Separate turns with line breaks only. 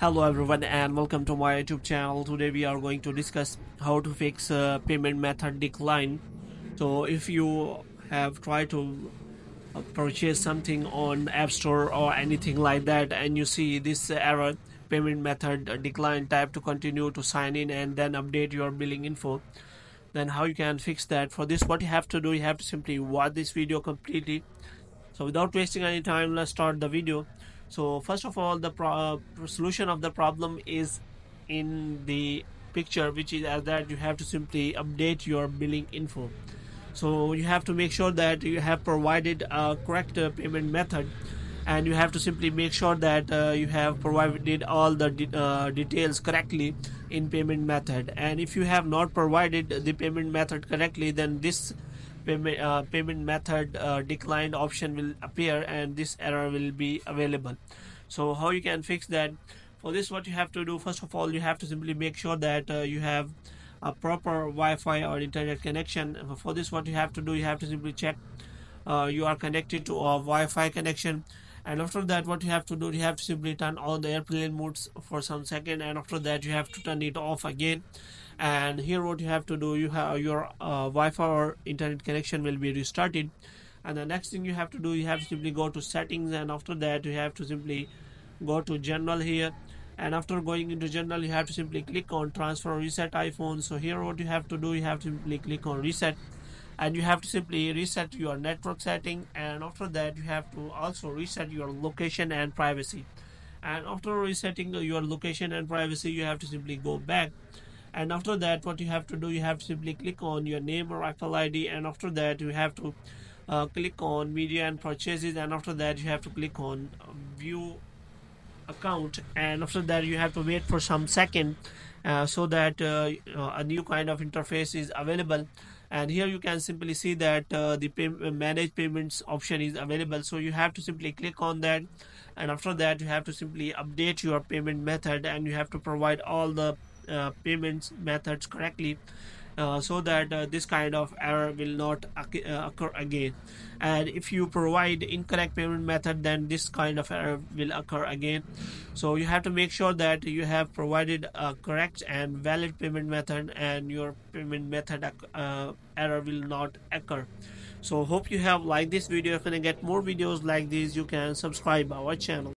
Hello everyone and welcome to my YouTube channel. Today we are going to discuss how to fix payment method decline. So if you have tried to purchase something on App Store or anything like that and you see this error, payment method decline, type to continue to sign in and then update your billing info, then how you can fix that. For this, what you have to do, you have to simply watch this video completely. So without wasting any time, let's start the video. So first of all, the solution of the problem is in the picture, which is as that you have to simply update your billing info. So you have to make sure that you have provided a correct payment method, and you have to simply make sure that you have provided all the details correctly in payment method. And if you have not provided the payment method correctly, then this payment method declined option will appear and this error will be available. So how you can fix that? For this, what you have to do, first of all, you have to simply make sure that you have a proper Wi-Fi or internet connection. For this, what you have to do, you have to simply check you are connected to a Wi-Fi connection, and after that what you have to do, you have to simply turn on the airplane modes for some second, and after that you have to turn it off again. And here what you have to do, you have your Wi-Fi or internet connection will be restarted. And the next thing you have to do, you have to simply go to settings, and after that you have to simply go to general here. And after going into general, you have to simply click on transfer reset iPhone. So here what you have to do, you have to simply click on reset, and you have to simply reset your network setting, and after that you have to also reset your location and privacy. And after resetting your location and privacy, you have to simply go back, and after that what you have to do, you have to simply click on your name or Apple ID, and after that you have to click on media and purchases, and after that you have to click on view account, and after that you have to wait for some second so that a new kind of interface is available. And here you can simply see that the manage payments option is available, so you have to simply click on that, and after that you have to simply update your payment method, and you have to provide all the payments methods correctly, so that this kind of error will not occur again. And if you provide incorrect payment method, then this kind of error will occur again. So you have to make sure that you have provided a correct and valid payment method, and your payment method error will not occur. So hope you have liked this video. If you want to get more videos like this, you can subscribe our channel.